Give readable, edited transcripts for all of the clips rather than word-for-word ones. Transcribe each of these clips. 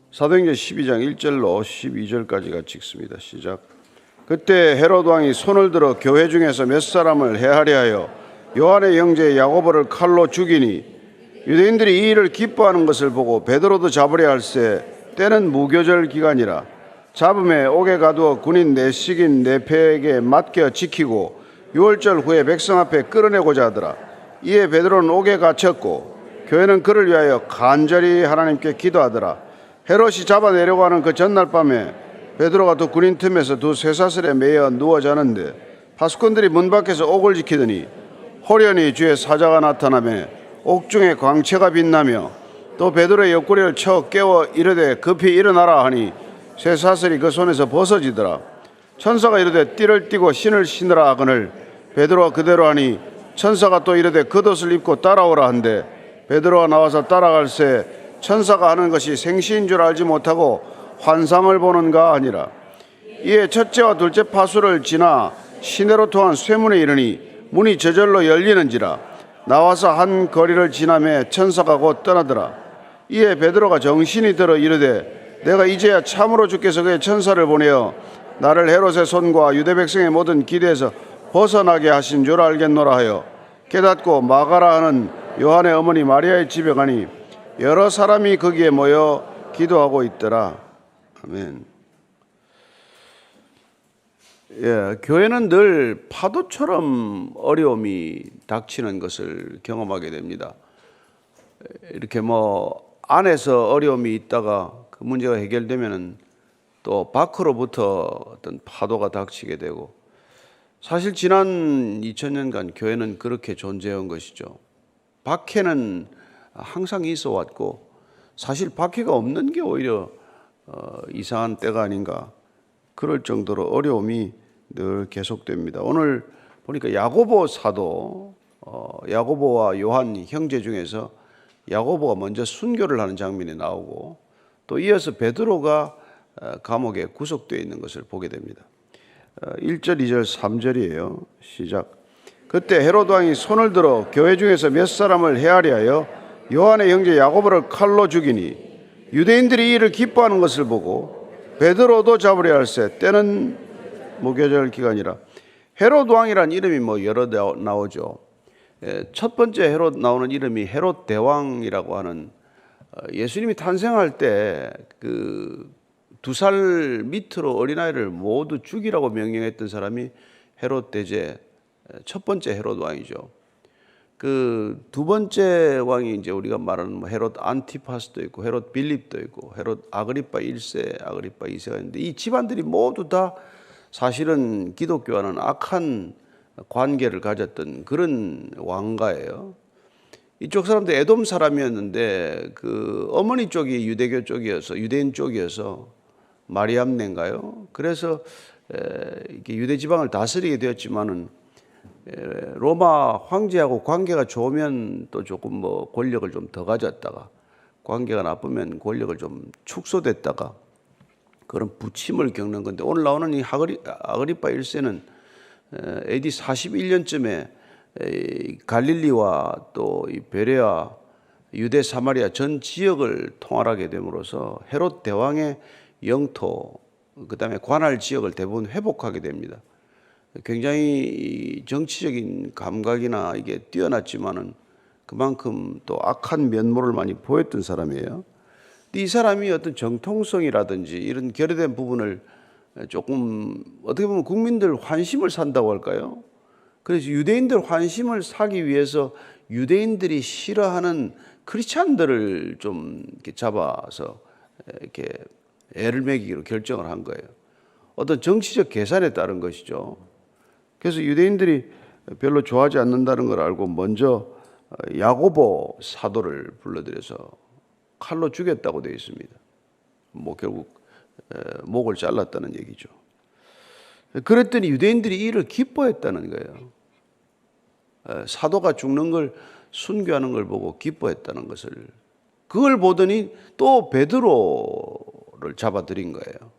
사도행전 12장 1절로 12절까지 같이 읽습니다. 시작. 그때 헤롯 왕이 손을 들어 교회 중에서 몇 사람을 해하려 하여 요한의 형제 야고보를 칼로 죽이니 유대인들이 이 일을 기뻐하는 것을 보고 베드로도 잡으려 할세 때는 무교절 기간이라. 잡음에 옥에 가두어 군인 내식인 내패에게 맡겨 지키고 6월절 후에 백성 앞에 끌어내고자 하더라. 이에 베드로는 옥에 갇혔고 교회는 그를 위하여 간절히 하나님께 기도하더라. 헤롯이 잡아내려고 하는 그 전날 밤에 베드로가 두 군인 틈에서 두 쇠사슬에 매여 누워 자는데 파수꾼들이 문 밖에서 옥을 지키더니 호련히 주의 사자가 나타나며 옥중에 광채가 빛나며 또 베드로의 옆구리를 쳐 깨워 이르되 급히 일어나라 하니 쇠사슬이 그 손에서 벗어지더라. 천사가 이르되 띠를 띠고 신을 신으라 하거늘 베드로가 그대로 하니 천사가 또 이르되 겉옷을 입고 따라오라 한데 베드로가 나와서 따라갈새 천사가 하는 것이 생시인 줄 알지 못하고 환상을 보는가 아니라. 이에 첫째와 둘째 파수를 지나 시내로 통한 쇠문에 이르니 문이 저절로 열리는지라. 나와서 한 거리를 지나매 천사가 곧 떠나더라. 이에 베드로가 정신이 들어 이르되 내가 이제야 참으로 주께서 그의 천사를 보내어 나를 헤롯의 손과 유대 백성의 모든 기대에서 벗어나게 하신 줄 알겠노라 하여 깨닫고 마가라 하는 요한의 어머니 마리아의 집에 가니 여러 사람이 거기에 모여 기도하고 있더라. 아멘. 교회는 늘 파도처럼 어려움이 닥치는 것을 경험하게 됩니다. 이렇게 안에서 어려움이 있다가 그 문제가 해결되면은 또 밖으로부터 어떤 파도가 닥치게 되고, 사실 지난 2000년간 교회는 그렇게 존재한 것이죠. 박해는 항상 있어 왔고, 사실 박해가 없는 게 오히려 이상한 때가 아닌가, 그럴 정도로 어려움이 늘 계속됩니다. 오늘 보니까 야고보 사도, 야고보와 요한 형제 중에서 야고보가 먼저 순교를 하는 장면이 나오고, 또 이어서 베드로가 감옥에 구속되어 있는 것을 보게 됩니다. 1절, 2절, 3절이에요. 시작. 그때 헤롯 왕이 손을 들어 교회 중에서 몇 사람을 해하려 하여 요한의 형제 야고보를 칼로 죽이니 유대인들이 이 일을 기뻐하는 것을 보고 베드로도 잡으려 할세 때는 무교절 기간이라. 헤롯 왕이란 이름이 여러 나오죠. 첫 번째 헤롯 나오는 이름이 헤롯 대왕이라고 하는, 예수님이 탄생할 때 그 2살 밑으로 어린아이를 모두 죽이라고 명령했던 사람이 헤롯 대제, 첫 번째 헤롯 왕이죠. 그 두 번째 왕이 이제 우리가 말하는 헤롯 안티파스도 있고 헤롯 빌립도 있고 헤롯 아그리파 1세, 아그리파 2세가 있는데, 이 집안들이 모두 다 사실은 기독교와는 악한 관계를 가졌던 그런 왕가예요. 이쪽 사람들 에돔 사람이었는데 그 어머니 쪽이 유대교 쪽이어서, 유대인 쪽이어서 마리암네인가요? 그래서 이렇게 유대 지방을 다스리게 되었지만은 로마 황제하고 관계가 좋으면 또 조금 권력을 좀 더 가졌다가, 관계가 나쁘면 권력을 좀 축소됐다가 그런 부침을 겪는 건데, 오늘 나오는 이 아그리파 1세는 AD 41년쯤에 갈릴리와 또 이 베레아, 유대 사마리아 전 지역을 통할하게 됨으로써 헤롯 대왕의 영토, 그다음에 관할 지역을 대부분 회복하게 됩니다. 굉장히 정치적인 감각이나 이게 뛰어났지만은 그만큼 또 악한 면모를 많이 보였던 사람이에요. 이 사람이 어떤 정통성이라든지 이런 결여된 부분을 조금, 어떻게 보면 국민들 환심을 산다고 할까요? 그래서 유대인들 환심을 사기 위해서 유대인들이 싫어하는 크리스찬들을 좀 이렇게 잡아서 이렇게 애를 먹이기로 결정을 한 거예요. 어떤 정치적 계산에 따른 것이죠. 그래서 유대인들이 별로 좋아하지 않는다는 걸 알고 먼저 야고보 사도를 불러들여서 칼로 죽였다고 되어 있습니다. 결국 목을 잘랐다는 얘기죠. 그랬더니 유대인들이 이 일을 기뻐했다는 거예요. 사도가 죽는 걸, 순교하는 걸 보고 기뻐했다는 것을, 그걸 보더니 또 베드로를 잡아들인 거예요.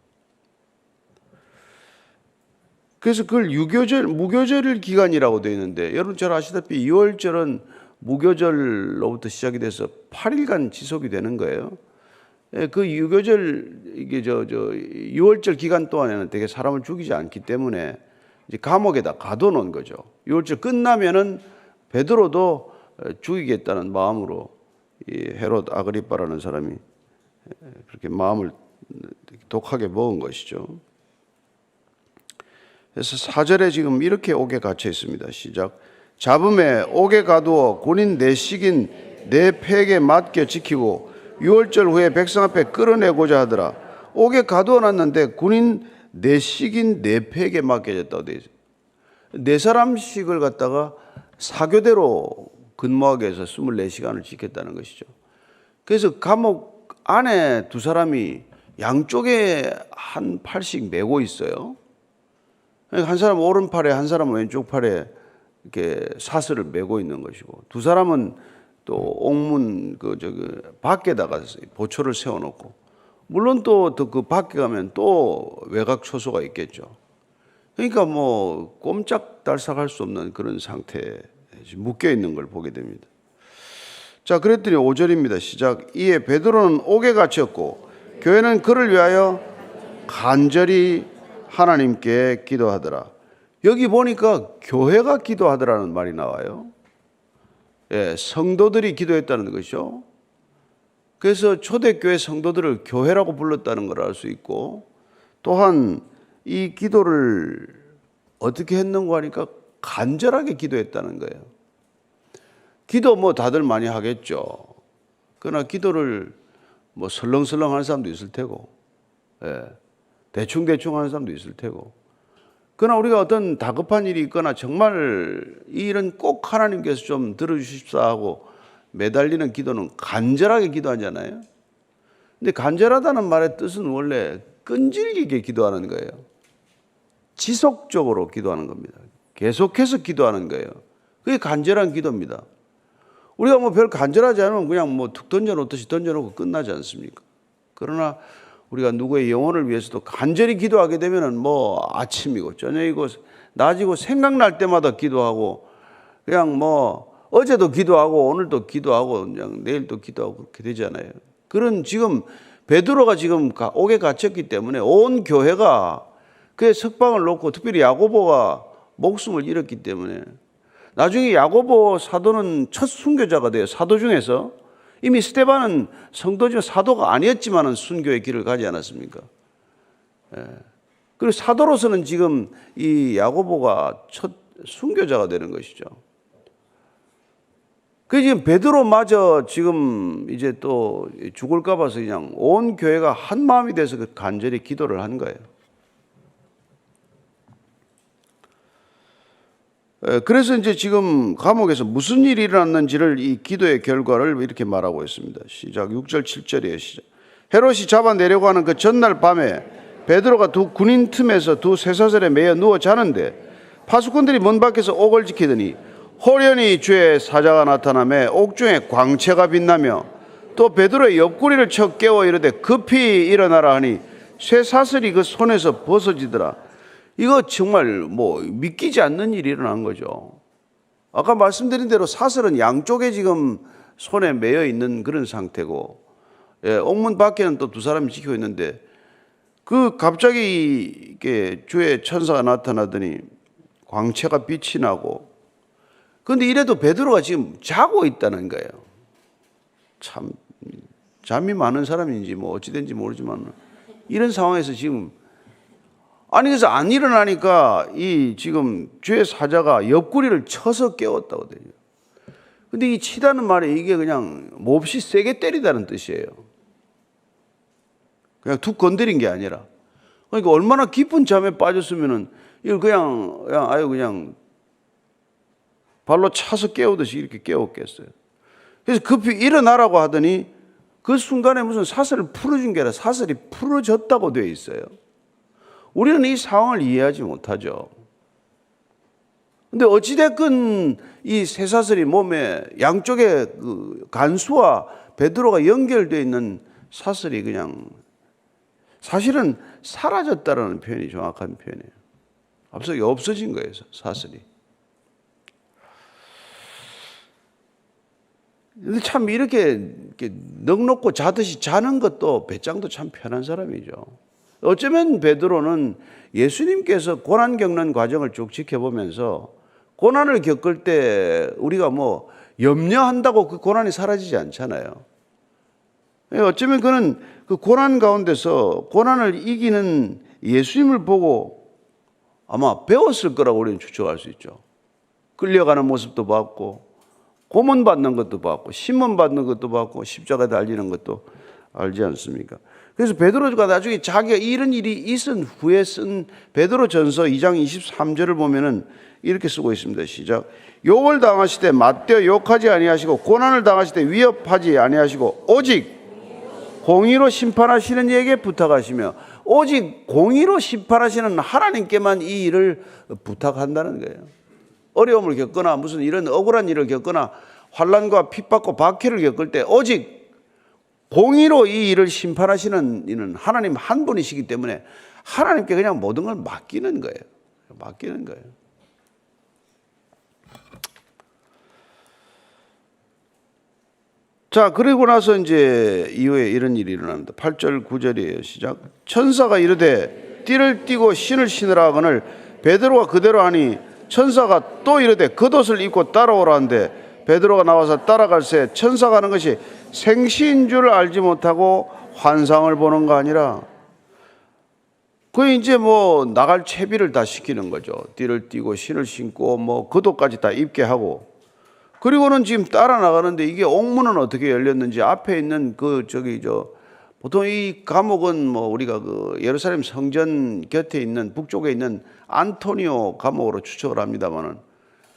그래서 그걸 무교절 기간이라고 되어 있는데, 여러분 잘 아시다시피 2월절은 무교절로부터 시작이 돼서 8일간 지속이 되는 거예요. 그 유교절 이게 유월절 기간 동안에는 되게 사람을 죽이지 않기 때문에 이제 감옥에다 가둬놓은 거죠. 유월절 끝나면은 베드로도 죽이겠다는 마음으로 이 헤롯 아그리빠라는 사람이 그렇게 마음을 독하게 먹은 것이죠. 그래서 4절에 지금 이렇게 옥에 갇혀 있습니다. 시작. 잡음에 옥에 가두어 군인 내식인 내 팩에 맡겨 지키고 유월절 후에 백성 앞에 끌어내고자 하더라. 옥에 가두어 놨는데 군인 내식인 내 팩에 맡겨졌다고 되어 있어요. 네 사람씩을 갖다가 사교대로 근무하게 해서 24시간을 지켰다는 것이죠. 그래서 감옥 안에 두 사람이 양쪽에 한 팔씩 메고 있어요. 한 사람은 오른팔에 한 사람은 왼쪽 팔에 이렇게 사슬을 메고 있는 것이고 두 사람은 또 옥문 밖에다가 보초를 세워놓고 물론 또 그 밖에 가면 또 외곽 초소가 있겠죠. 그러니까 뭐 꼼짝달싹할 수 없는 그런 상태에 묶여 있는 걸 보게 됩니다. 자, 그랬더니 5절입니다. 시작. 이에 베드로는 옥에 갇혔고 교회는 그를 위하여 간절히 하나님께 기도하더라. 여기 보니까 교회가 기도하더라는 말이 나와요. 예, 성도들이 기도했다는 것이죠. 그래서 초대교회 성도들을 교회라고 불렀다는 걸 알 수 있고 또한 이 기도를 어떻게 했는가 하니까 간절하게 기도했다는 거예요. 기도 뭐 다들 많이 하겠죠. 그러나 기도를 뭐 설렁설렁 하는 사람도 있을 테고, 예, 대충대충 하는 사람도 있을 테고. 그러나 우리가 어떤 다급한 일이 있거나 정말 이 일은 꼭 하나님께서 좀 들어주십사 하고 매달리는 기도는 간절하게 기도하잖아요. 근데 간절하다는 말의 뜻은 원래 끈질기게 기도하는 거예요. 지속적으로 기도하는 겁니다. 계속해서 기도하는 거예요. 그게 간절한 기도입니다. 우리가 뭐 별 간절하지 않으면 그냥 뭐 툭 던져놓듯이 던져놓고 끝나지 않습니까? 그러나 우리가 누구의 영혼을 위해서도 간절히 기도하게 되면은 뭐 아침이고 저녁이고 낮이고 생각날 때마다 기도하고 그냥 뭐 어제도 기도하고 오늘도 기도하고 그냥 내일도 기도하고 그렇게 되잖아요. 그런 지금 베드로가 지금 옥에 갇혔기 때문에 온 교회가 그의 석방을 놓고 특별히 야고보가 목숨을 잃었기 때문에 나중에 야고보 사도는 첫 순교자가 돼요. 사도 중에서 이미 스데반은 성도 중 사도가 아니었지만은 순교의 길을 가지 않았습니까? 예. 그리고 사도로서는 지금 이 야고보가 첫 순교자가 되는 것이죠. 그 지금 베드로마저 지금 이제 또 죽을까 봐서 그냥 온 교회가 한 마음이 돼서 간절히 기도를 한 거예요. 그래서 이제 지금 감옥에서 무슨 일이 일어났는지를 이 기도의 결과를 이렇게 말하고 있습니다. 시작 6절 7절이에요. 시작. 헤롯이 잡아내려고 하는 그 전날 밤에 베드로가 두 군인 틈에서 두 쇠사슬에 매여 누워 자는데 파수꾼들이 문 밖에서 옥을 지키더니 호련히 주의 사자가 나타나매 옥중에 광채가 빛나며 또 베드로의 옆구리를 쳐 깨워 이르되 급히 일어나라 하니 쇠사슬이 그 손에서 벗어지더라. 이거 정말 뭐 믿기지 않는 일이 일어난 거죠. 아까 말씀드린 대로 사슬은 양쪽에 지금 손에 매여 있는 그런 상태고, 예, 옥문 밖에는 또 두 사람이 지키고 있는데, 그 갑자기 이게 주의 천사가 나타나더니 광채가 빛이 나고, 그런데 이래도 베드로가 지금 자고 있다는 거예요. 참 잠이 많은 사람인지 뭐 어찌된지 모르지만 이런 상황에서 지금 아니 그래서 안 일어나니까 이 지금 주의 사자가 옆구리를 쳐서 깨웠다고 돼요. 근데 이 치다는 말이 이게 그냥 몹시 세게 때리다는 뜻이에요. 그냥 툭 건드린 게 아니라. 그러니까 얼마나 깊은 잠에 빠졌으면은 이걸 그냥 발로 차서 깨우듯이 이렇게 깨웠겠어요. 그래서 급히 일어나라고 하더니 그 순간에 무슨 사슬을 풀어준 게 아니라 사슬이 풀어졌다고 되어 있어요. 우리는 이 상황을 이해하지 못하죠. 근데 어찌됐건 이 쇠사슬이 몸에 양쪽에 그 간수와 베드로가 연결되어 있는 사슬이 그냥 사실은 사라졌다라는 표현이 정확한 표현이에요. 앞서 없어진 거예요, 사슬이. 근데 참 이렇게 넉넉고 자듯이 자는 것도 배짱도 참 편한 사람이죠. 어쩌면 베드로는 예수님께서 고난 겪는 과정을 쭉 지켜보면서 고난을 겪을 때 우리가 뭐 염려한다고 그 고난이 사라지지 않잖아요. 어쩌면 그는 그 고난 가운데서 고난을 이기는 예수님을 보고 아마 배웠을 거라고 우리는 추측할 수 있죠. 끌려가는 모습도 봤고, 고문받는 것도 봤고, 신문받는 것도 봤고, 십자가에 달리는 것도 알지 않습니까? 그래서 베드로가 나중에 자기가 이런 일이 있은 후에 쓴 베드로전서 2장 23절을 보면은 이렇게 쓰고 있습니다. 시작. 욕을 당하실 때 맞대어 욕하지 아니하시고 고난을 당하실 때 위협하지 아니하시고 오직 공의로 심판하시는 이에게 부탁하시며, 오직 공의로 심판하시는 하나님께만 이 일을 부탁한다는 거예요. 어려움을 겪거나 무슨 이런 억울한 일을 겪거나 환난과 핍박과 박해를 겪을 때 오직 공의로 이 일을 심판하시는 이는 하나님 한 분이시기 때문에 하나님께 그냥 모든 걸 맡기는 거예요. 맡기는 거예요. 자, 그리고 나서 이제 이후에 이런 일이 일어납니다. 8절 9절이에요. 시작. 천사가 이르되 띠를 띠고 신을 신으라 하거늘 베드로가 그대로 하니 천사가 또 이르되 겉옷을 입고 따라오라 한데 베드로가 나와서 따라갈새 천사가 하는 것이 생시인 줄 알지 못하고 환상을 보는 거 아니라, 그 이제 뭐 나갈 채비를 다 시키는 거죠. 띠를 띠고 신을 신고 뭐 겉옷까지 다 입게 하고, 그리고는 지금 따라 나가는데 이게 옥문은 어떻게 열렸는지 앞에 있는 보통 이 감옥은 뭐 우리가 그 예루살렘 성전 곁에 있는 북쪽에 있는 안토니오 감옥으로 추측을 합니다만은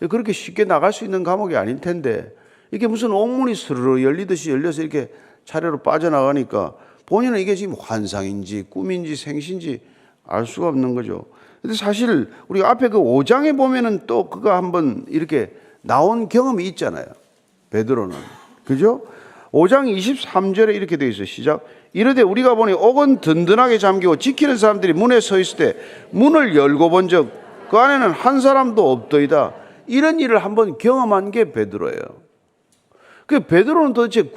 그렇게 쉽게 나갈 수 있는 감옥이 아닐 텐데 이게 무슨 옥문이 스르르 열리듯이 열려서 이렇게 차례로 빠져나가니까 본인은 이게 지금 환상인지 꿈인지 생시인지 알 수가 없는 거죠. 근데 사실 우리가 앞에 그 5장에 보면은 또 그거 한번 이렇게 나온 경험이 있잖아요. 베드로는. 그죠? 5장 23절에 이렇게 되어 있어요. 시작. 이르되 우리가 보니 옥은 든든하게 잠기고 지키는 사람들이 문에 서 있을 때 문을 열고 본즉 그 안에는 한 사람도 없더이다. 이런 일을 한번 경험한 게 베드로예요. 그 베드로는 도대체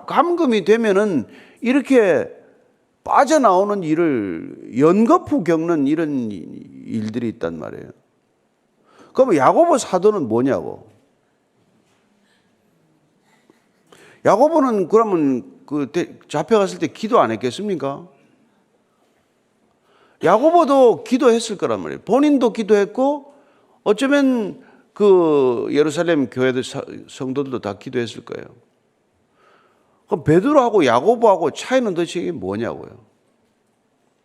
감금이 되면은 이렇게 빠져나오는 일을 연거푸 겪는 이런 일들이 있단 말이에요. 그럼 야고보 사도는 뭐냐고? 야고보는 그러면 잡혀갔을 때 기도 안 했겠습니까? 야고보도 기도했을 거란 말이에요. 본인도 기도했고 어쩌면 그 예루살렘 교회들 성도들도 다 기도했을 거예요. 그럼 베드로하고 야고보하고 차이는 도대체 이게 뭐냐고요?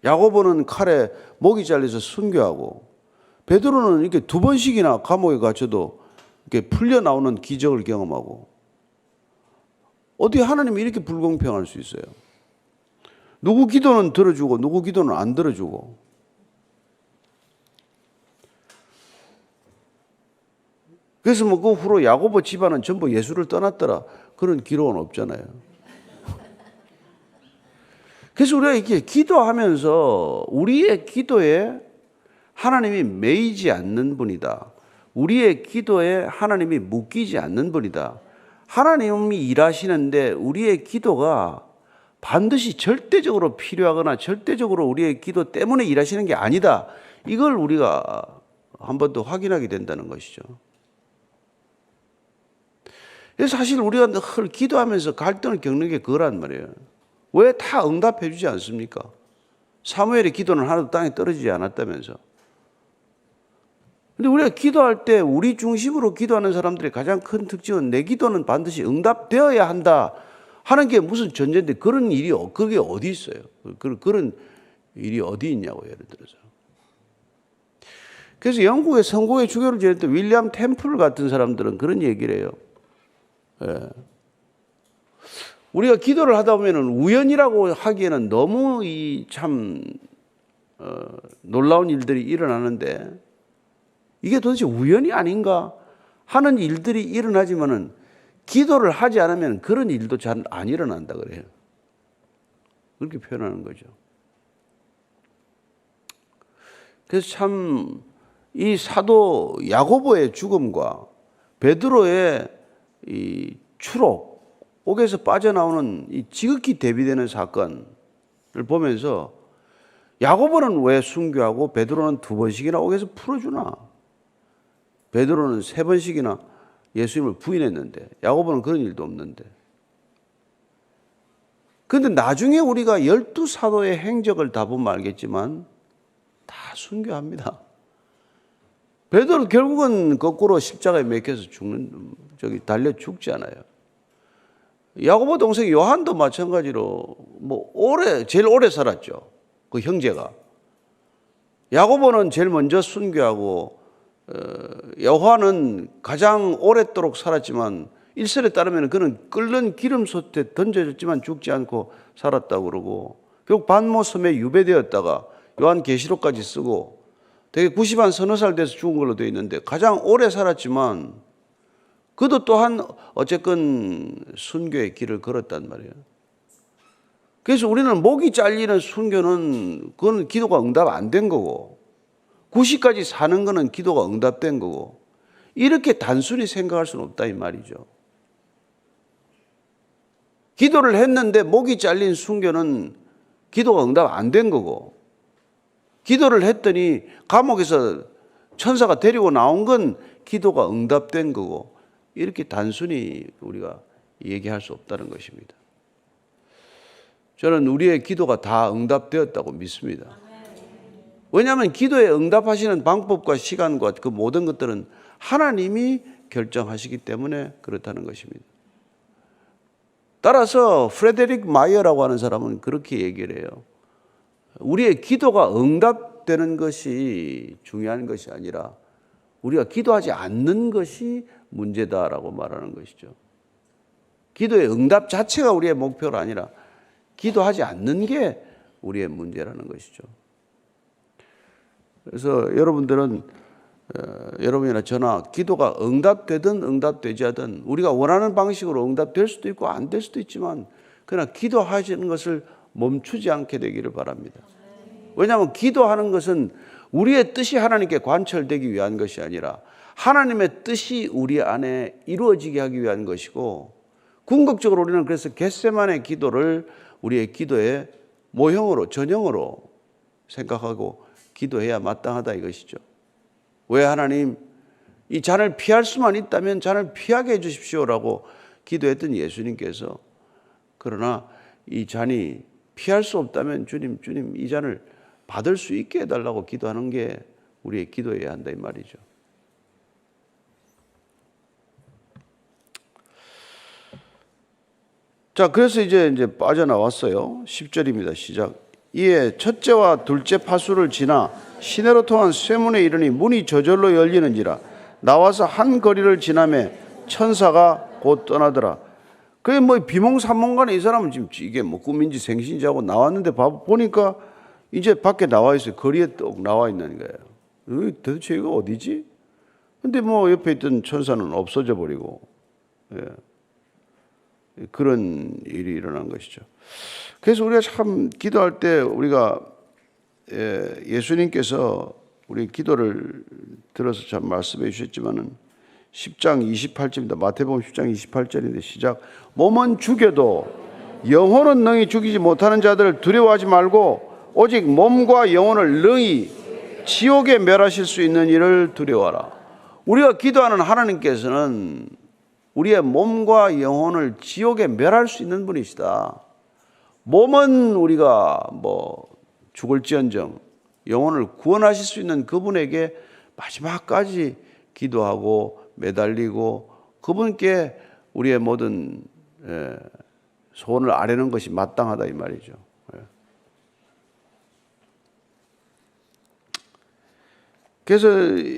야고보는 칼에 목이 잘려서 순교하고 베드로는 이렇게 2번씩이나 감옥에 갇혀도 이렇게 풀려 나오는 기적을 경험하고, 어떻게 하나님이 이렇게 불공평할 수 있어요? 누구 기도는 들어주고 누구 기도는 안 들어주고. 그래서 뭐 그 후로 야고보 집안은 전부 예수를 떠났더라 그런 기록은 없잖아요. 그래서 우리가 이렇게 기도하면서 우리의 기도에 하나님이 매이지 않는 분이다. 우리의 기도에 하나님이 묶이지 않는 분이다. 하나님이 일하시는데 우리의 기도가 반드시 절대적으로 필요하거나 절대적으로 우리의 기도 때문에 일하시는 게 아니다. 이걸 우리가 한 번 더 확인하게 된다는 것이죠. 그래서 사실 우리가 늘 기도하면서 갈등을 겪는 게 그거란 말이에요. 왜 다 응답해 주지 않습니까? 사무엘의 기도는 하나도 땅에 떨어지지 않았다면서. 근데 우리가 기도할 때 우리 중심으로 기도하는 사람들의 가장 큰 특징은 내 기도는 반드시 응답되어야 한다 하는 게 무슨 전제인데 그런 일이 그게 어디 있어요? 그런 일이 어디 있냐고, 예를 들어서. 그래서 영국의 성공의 주교를 지냈던 윌리엄 템플 같은 사람들은 그런 얘기를 해요. 예. 우리가 기도를 하다 보면 우연이라고 하기에는 너무 놀라운 일들이 일어나는데 이게 도대체 우연이 아닌가 하는 일들이 일어나지만은 기도를 하지 않으면 그런 일도 잘 안 일어난다 그래요. 그렇게 표현하는 거죠. 그래서 참 이 사도 야고보의 죽음과 베드로의 이 추록, 옥에서 빠져나오는 이 지극히 대비되는 사건을 보면서 야고보는 왜 순교하고 베드로는 2번씩이나 옥에서 풀어주나? 베드로는 3번씩이나 예수님을 부인했는데 야고보는 그런 일도 없는데. 그런데 나중에 우리가 12사도의 행적을 다 보면 알겠지만 다 순교합니다. 베드로 결국은 거꾸로 십자가에 매겨서 달려 죽지 않아요. 야고보 동생 요한도 마찬가지로 제일 오래 살았죠. 그 형제가. 야고보는 제일 먼저 순교하고 요한은 가장 오랫도록 살았지만 일설에 따르면 그는 끓는 기름솥에 던져졌지만 죽지 않고 살았다고 그러고, 결국 반모섬에 유배되었다가 요한계시록까지 쓰고 되게 90한 서너 살 돼서 죽은 걸로 되어 있는데 가장 오래 살았지만 그도 또한 어쨌건 순교의 길을 걸었단 말이에요. 그래서 우리는 목이 잘리는 순교는 그건 기도가 응답 안 된 거고, 90까지 사는 거는 기도가 응답된 거고, 이렇게 단순히 생각할 수는 없다 이 말이죠. 기도를 했는데 목이 잘린 순교는 기도가 응답 안 된 거고, 기도를 했더니 감옥에서 천사가 데리고 나온 건 기도가 응답된 거고, 이렇게 단순히 우리가 얘기할 수 없다는 것입니다. 저는 우리의 기도가 다 응답되었다고 믿습니다. 왜냐하면 기도에 응답하시는 방법과 시간과 그 모든 것들은 하나님이 결정하시기 때문에 그렇다는 것입니다. 따라서 프레데릭 마이어라고 하는 사람은 그렇게 얘기를 해요. 우리의 기도가 응답되는 것이 중요한 것이 아니라 우리가 기도하지 않는 것이 문제다라고 말하는 것이죠. 기도의 응답 자체가 우리의 목표가 아니라 기도하지 않는 게 우리의 문제라는 것이죠. 그래서 여러분들은 여러분이나 저나 기도가 응답되든 응답되지 않든 우리가 원하는 방식으로 응답될 수도 있고 안 될 수도 있지만 그러나 기도하시는 것을 멈추지 않게 되기를 바랍니다. 왜냐하면 기도하는 것은 우리의 뜻이 하나님께 관철되기 위한 것이 아니라 하나님의 뜻이 우리 안에 이루어지게 하기 위한 것이고, 궁극적으로 우리는 그래서 겟세마네 기도를 우리의 기도의 모형으로 전형으로 생각하고 기도해야 마땅하다 이것이죠. 왜 하나님 이 잔을 피할 수만 있다면 잔을 피하게 해 주십시오라고 기도했던 예수님께서, 그러나 이 잔이 피할 수 없다면 주님 이 잔을 받을 수 있게 해달라고 기도하는 게 우리의 기도여야 한다 이 말이죠. 자, 그래서 이제 빠져나왔어요. 10절입니다. 시작. 이에 첫째와 둘째 파수를 지나 시내로 통한 쇠문에 이르니 문이 저절로 열리는지라 나와서 한 거리를 지나매 천사가 곧 떠나더라. 그게 비몽사몽간에 이 사람은 지금 이게 꿈인지 생신지 하고 나왔는데 보니까 이제 밖에 나와 있어요. 거리에 또 나와 있는 거예요. 도대체 이거 어디지? 근데 옆에 있던 천사는 없어져 버리고, 그런 일이 일어난 것이죠. 그래서 우리가 참 기도할 때 우리가 예수님께서 우리 기도를 들어서 참 말씀해 주셨지만은 10장 28절입니다. 마태복음 10장 28절인데 시작. 몸은 죽여도 영혼은 능히 죽이지 못하는 자들을 두려워하지 말고 오직 몸과 영혼을 능히 지옥에 멸하실 수 있는 일을 두려워하라. 우리가 기도하는 하나님께서는 우리의 몸과 영혼을 지옥에 멸할 수 있는 분이시다. 몸은 우리가 죽을지언정 영혼을 구원하실 수 있는 그분에게 마지막까지 기도하고 매달리고 그분께 우리의 모든 소원을 아뢰는 것이 마땅하다 이 말이죠. 그래서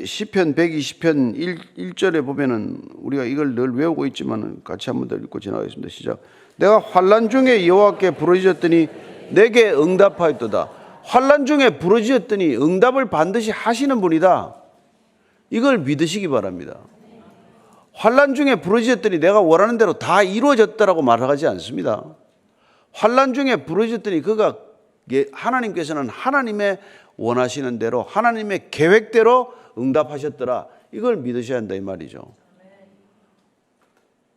시편 120편 1절에 보면은 우리가 이걸 늘 외우고 있지만 같이 한번 더 읽고 지나가겠습니다. 시작. 내가 환난 중에 여호와께 부르짖었더니 내게 응답하였도다. 환난 중에 부르짖었더니 응답을 반드시 하시는 분이다. 이걸 믿으시기 바랍니다. 환난 중에 부르짖었더니 내가 원하는 대로 다 이루어졌다라고 말하지 않습니다. 환난 중에 부르짖었더니 하나님께서는 하나님의 원하시는 대로 하나님의 계획대로 응답하셨더라. 이걸 믿으셔야 한다 이 말이죠.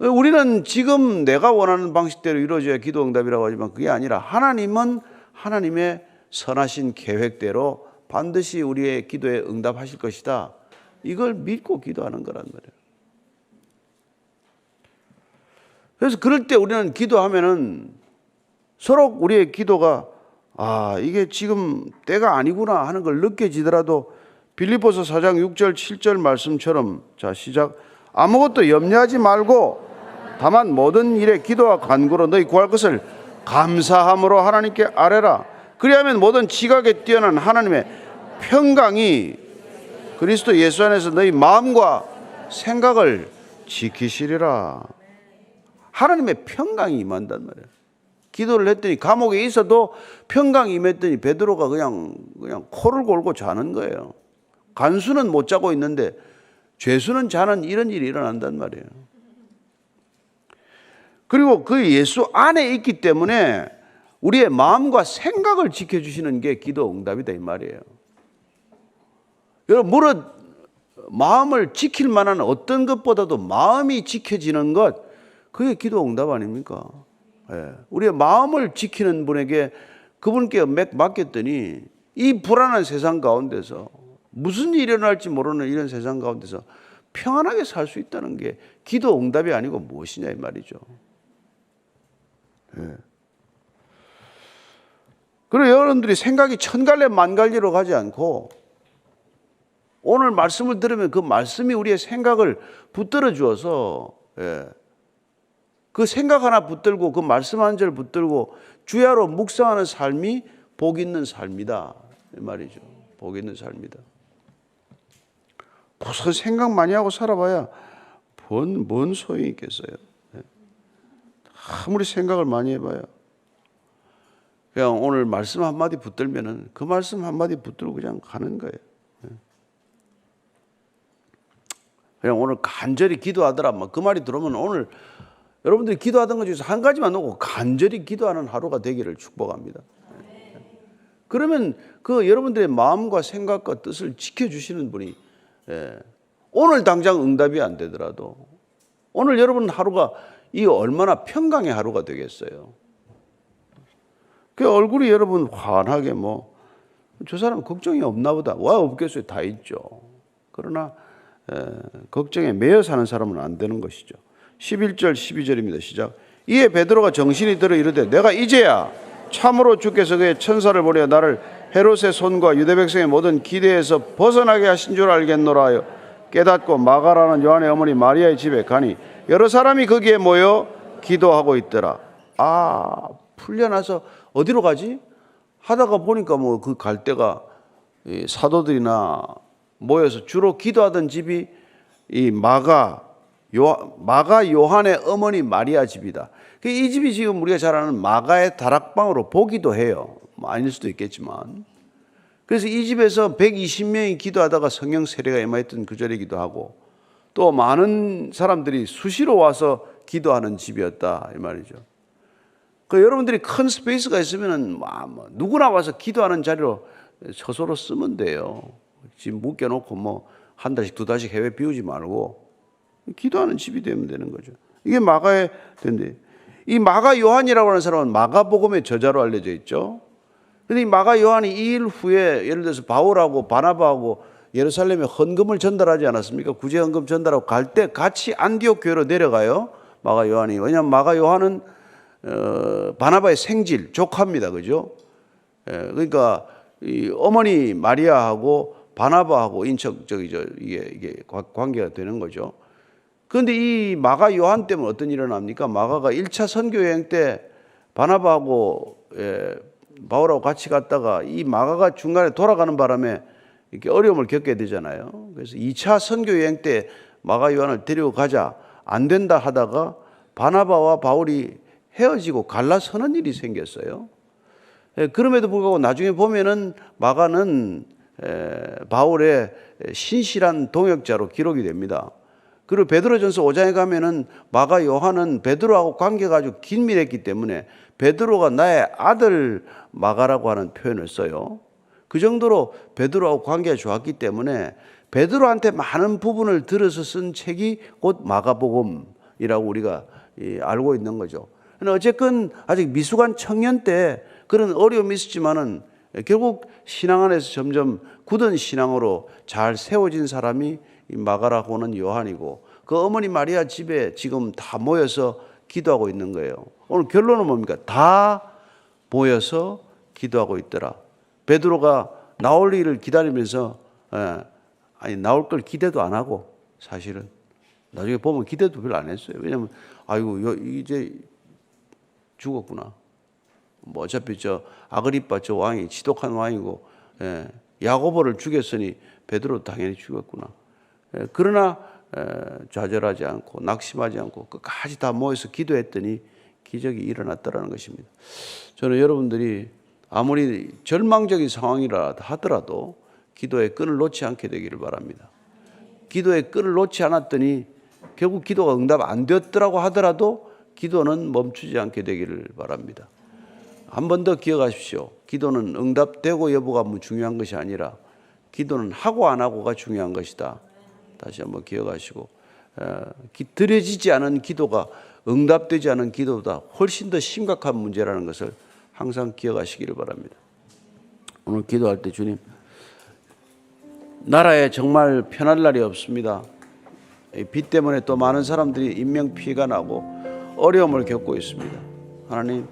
우리는 지금 내가 원하는 방식대로 이루어져야 기도 응답이라고 하지만 그게 아니라 하나님은 하나님의 선하신 계획대로 반드시 우리의 기도에 응답하실 것이다. 이걸 믿고 기도하는 거란 말이에요. 그래서 그럴 때 우리는 기도하면은 서로 우리의 기도가 이게 지금 때가 아니구나 하는 걸 느껴지더라도 빌립보서 4장 6절 7절 말씀처럼 자 시작. 아무것도 염려하지 말고 다만 모든 일에 기도와 간구로 너희 구할 것을 감사함으로 하나님께 아뢰라. 그리하면 모든 지각에 뛰어난 하나님의 평강이 그리스도 예수 안에서 너희 마음과 생각을 지키시리라. 하나님의 평강이 임한단 말이에요. 기도를 했더니 감옥에 있어도 평강이 임했더니 베드로가 그냥 코를 골고 자는 거예요. 간수는 못 자고 있는데 죄수는 자는 이런 일이 일어난단 말이에요. 그리고 그 예수 안에 있기 때문에 우리의 마음과 생각을 지켜주시는 게 기도 응답이다 이 말이에요. 여러분 물론 마음을 지킬 만한 어떤 것보다도 마음이 지켜지는 것 그게 기도 응답 아닙니까? 우리의 마음을 지키는 분에게 그분께 맡겼더니 이 불안한 세상 가운데서 무슨 일이 일어날지 모르는 이런 세상 가운데서 평안하게 살 수 있다는 게 기도 응답이 아니고 무엇이냐 이 말이죠. 그리고 여러분들이 생각이 천갈래 만갈리로 가지 않고 오늘 말씀을 들으면 그 말씀이 우리의 생각을 붙들어 주어서 그 생각 하나 붙들고 그 말씀 한 절 붙들고 주야로 묵상하는 삶이 복 있는 삶이다 이 말이죠. 복 있는 삶이다. 무슨 생각 많이 하고 살아봐야 뭔 소용이 있겠어요. 아무리 생각을 많이 해봐야 그냥 오늘 말씀 한마디 붙들면은 그 말씀 한마디 붙들고 그냥 가는 거예요. 그냥 오늘 간절히 기도하더라 그 말이 들어오면 오늘 여러분들이 기도하던 것 중에서 한 가지만 놓고 간절히 기도하는 하루가 되기를 축복합니다. 그러면 그 여러분들의 마음과 생각과 뜻을 지켜주시는 분이 오늘 당장 응답이 안 되더라도 오늘 여러분 하루가 이 얼마나 평강의 하루가 되겠어요. 그 얼굴이 여러분 환하게 저 사람 걱정이 없나 보다. 와 없겠어요. 다 있죠. 그러나 걱정에 매여 사는 사람은 안 되는 것이죠. 11절 12절입니다. 시작. 이에 베드로가 정신이 들어 이르되 내가 이제야 참으로 주께서 그의 천사를 보려 나를 헤롯의 손과 유대 백성의 모든 기대에서 벗어나게 하신 줄 알겠노라 하여 깨닫고 마가라는 요한의 어머니 마리아의 집에 가니 여러 사람이 거기에 모여 기도하고 있더라. 풀려나서 어디로 가지? 하다가 보니까 그 갈 데가 사도들이나 모여서 주로 기도하던 집이 이 마가 요한의 어머니 마리아 집이다. 이 집이 지금 우리가 잘 아는 마가의 다락방으로 보기도 해요. 아닐 수도 있겠지만. 그래서 이 집에서 120명이 기도하다가 성령 세례가 임하였던 그 절이기도 하고 또 많은 사람들이 수시로 와서 기도하는 집이었다 이 말이죠. 여러분들이 큰 스페이스가 있으면 누구나 와서 기도하는 자리로 처소로 쓰면 돼요. 집 묶여놓고 한 달씩 두 달씩 해외 비우지 말고 기도하는 집이 되면 되는 거죠. 이게 마가의 된데 이 마가 요한이라고 하는 사람은 마가복음의 저자로 알려져 있죠. 그런데 이 마가 요한이 이 일 후에 예를 들어서 바울하고 바나바하고 예루살렘에 헌금을 전달하지 않았습니까? 구제 헌금 전달하고 갈 때 같이 안디옥 교회로 내려가요. 마가 요한이. 왜냐하면 마가 요한은 바나바의 생질 조카입니다. 그죠? 그러니까 이 어머니 마리아하고 바나바하고 인척적이죠. 이게 관계가 되는 거죠. 그런데 이 마가 요한 때문에 어떤 일이 일어납니까? 마가가 1차 선교 여행 때 바나바하고 바울하고 같이 갔다가 이 마가가 중간에 돌아가는 바람에 이렇게 어려움을 겪게 되잖아요. 그래서 2차 선교 여행 때 마가 요한을 데리고 가자 안 된다 하다가 바나바와 바울이 헤어지고 갈라서는 일이 생겼어요. 그럼에도 불구하고 나중에 보면은 마가는 바울의 신실한 동역자로 기록이 됩니다. 그리고 베드로전서 5장에 가면은 마가 요한은 베드로하고 관계가 아주 긴밀했기 때문에 베드로가 나의 아들 마가라고 하는 표현을 써요. 그 정도로 베드로하고 관계가 좋았기 때문에 베드로한테 많은 부분을 들어서 쓴 책이 곧 마가복음이 이라고 우리가 알고 있는 거죠. 어쨌건 아직 미숙한 청년 때 그런 어려움이 있었지만은 결국 신앙 안에서 점점 굳은 신앙으로 잘 세워진 사람이 마가라고 하는 요한이고, 그 어머니 마리아 집에 지금 다 모여서 기도하고 있는 거예요. 오늘 결론은 뭡니까? 다 모여서 기도하고 있더라. 베드로가 나올 일을 기다리면서 나올 걸 기대도 안 하고, 사실은 나중에 보면 기대도 별로 안 했어요. 왜냐하면 아이고 이제 죽었구나. 뭐 어차피 저 아그리빠 저 왕이 지독한 왕이고, 야고보를 죽였으니 베드로 당연히 죽었구나. 그러나 좌절하지 않고 낙심하지 않고 끝까지 다 모여서 기도했더니 기적이 일어났다라는 것입니다. 저는 여러분들이 아무리 절망적인 상황이라 하더라도 기도의 끈을 놓지 않게 되기를 바랍니다. 기도의 끈을 놓지 않았더니 결국 기도가 응답 안 되었더라고 하더라도 기도는 멈추지 않게 되기를 바랍니다. 한 번 더 기억하십시오. 기도는 응답되고 여부가 중요한 것이 아니라 기도는 하고 안 하고가 중요한 것이다. 다시 한번 기억하시고, 드려지지 않은 기도가 응답되지 않은 기도보다 훨씬 더 심각한 문제라는 것을 항상 기억하시기를 바랍니다. 오늘 기도할 때 주님, 나라에 정말 편할 날이 없습니다. 비 때문에 또 많은 사람들이 인명피해가 나고 어려움을 겪고 있습니다. 하나님,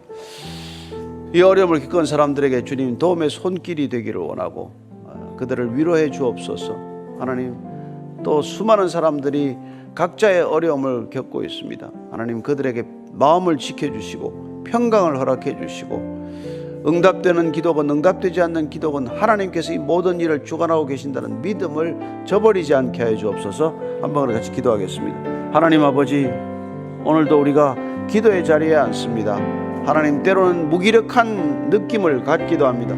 이 어려움을 겪은 사람들에게 주님 도움의 손길이 되기를 원하고 그들을 위로해 주옵소서. 하나님, 또 수많은 사람들이 각자의 어려움을 겪고 있습니다. 하나님, 그들에게 마음을 지켜주시고 평강을 허락해 주시고, 응답되는 기도건 응답되지 않는 기도건 하나님께서 이 모든 일을 주관하고 계신다는 믿음을 저버리지 않게 하여 주옵소서. 한번 같이 기도하겠습니다. 하나님 아버지, 오늘도 우리가 기도의 자리에 앉습니다. 하나님, 때로는 무기력한 느낌을 갖기도 합니다.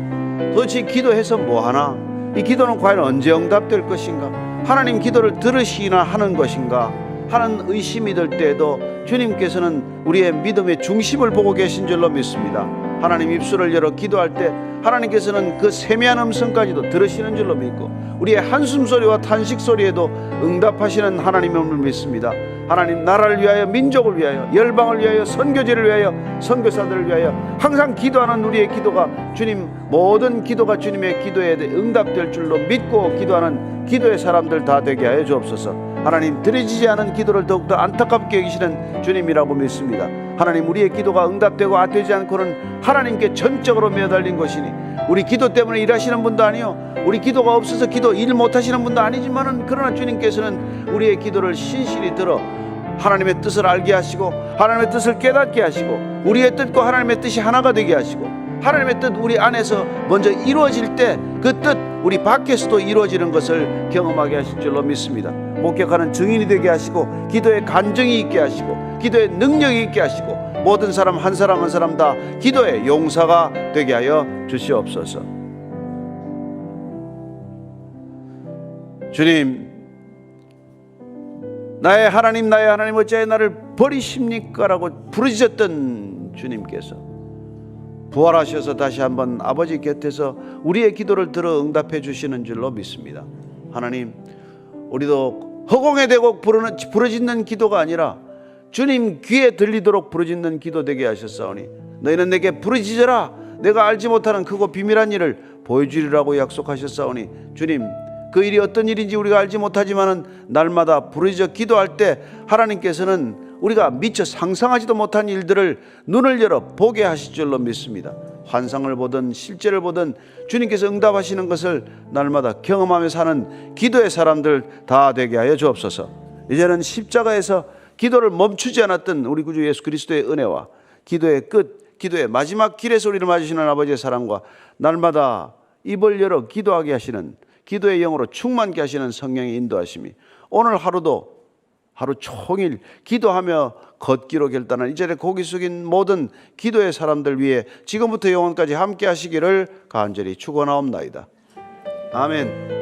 도대체 기도해서 뭐하나? 이 기도는 과연 언제 응답될 것인가? 하나님 기도를 들으시나 하는 것인가 하는 의심이 들 때에도 주님께서는 우리의 믿음의 중심을 보고 계신 줄로 믿습니다. 하나님, 입술을 열어 기도할 때 하나님께서는 그 세미한 음성까지도 들으시는 줄로 믿고 우리의 한숨 소리와 탄식 소리에도 응답하시는 하나님을 믿습니다. 하나님, 나라를 위하여, 민족을 위하여, 열방을 위하여, 선교지를 위하여, 선교사들을 위하여 항상 기도하는 우리의 기도가 주님, 모든 기도가 주님의 기도에 응답될 줄로 믿고 기도하는 기도의 사람들 다 되게 하여 주옵소서. 하나님, 들어지지 않은 기도를 더욱더 안타깝게 여기시는 주님이라고 믿습니다. 하나님, 우리의 기도가 응답되고 안 되지 않고는 하나님께 전적으로 매달린 것이니 우리 기도 때문에 일하시는 분도 아니요, 우리 기도가 없어서 기도 일 못하시는 분도 아니지만은 그러나 주님께서는 우리의 기도를 신실히 들어 하나님의 뜻을 알게 하시고 하나님의 뜻을 깨닫게 하시고 우리의 뜻과 하나님의 뜻이 하나가 되게 하시고 하나님의 뜻 우리 안에서 먼저 이루어질 때 그 뜻 우리 밖에서도 이루어지는 것을 경험하게 하실 줄로 믿습니다. 목격하는 증인이 되게 하시고 기도의 간증이 있게 하시고 기도의 능력이 있게 하시고 모든 사람 한 사람 한 사람 다 기도의 용사가 되게 하여 주시옵소서. 주님, 나의 하나님 어찌하여 나를 버리십니까? 라고 부르짖었던 주님께서 부활하셔서 다시 한번 아버지 곁에서 우리의 기도를 들어 응답해 주시는 줄로 믿습니다. 하나님, 우리도 허공에 대고 부르짖는 기도가 아니라 주님 귀에 들리도록 부르짖는 기도 되게 하셨사오니 너희는 내게 부르짖어라. 내가 알지 못하는 크고 비밀한 일을 보여주리라고 약속하셨사오니 주님, 그 일이 어떤 일인지 우리가 알지 못하지만은 날마다 부르짖어 기도할 때 하나님께서는 우리가 미처 상상하지도 못한 일들을 눈을 열어 보게 하실 줄로 믿습니다. 환상을 보든 실제를 보든 주님께서 응답하시는 것을 날마다 경험하며 사는 기도의 사람들 다 되게 하여 주옵소서. 이제는 십자가에서 기도를 멈추지 않았던 우리 구주 예수 그리스도의 은혜와 기도의 끝, 기도의 마지막 길에서 우리를 맞으시는 아버지의 사랑과 날마다 입을 열어 기도하게 하시는 기도의 영으로 충만케 하시는 성령의 인도하심이 오늘 하루도 하루 종일 기도하며 걷기로 결단한 이 자리에 고개 숙인 모든 기도의 사람들 위해 지금부터 영원까지 함께 하시기를 간절히 축원하옵나이다. 아멘.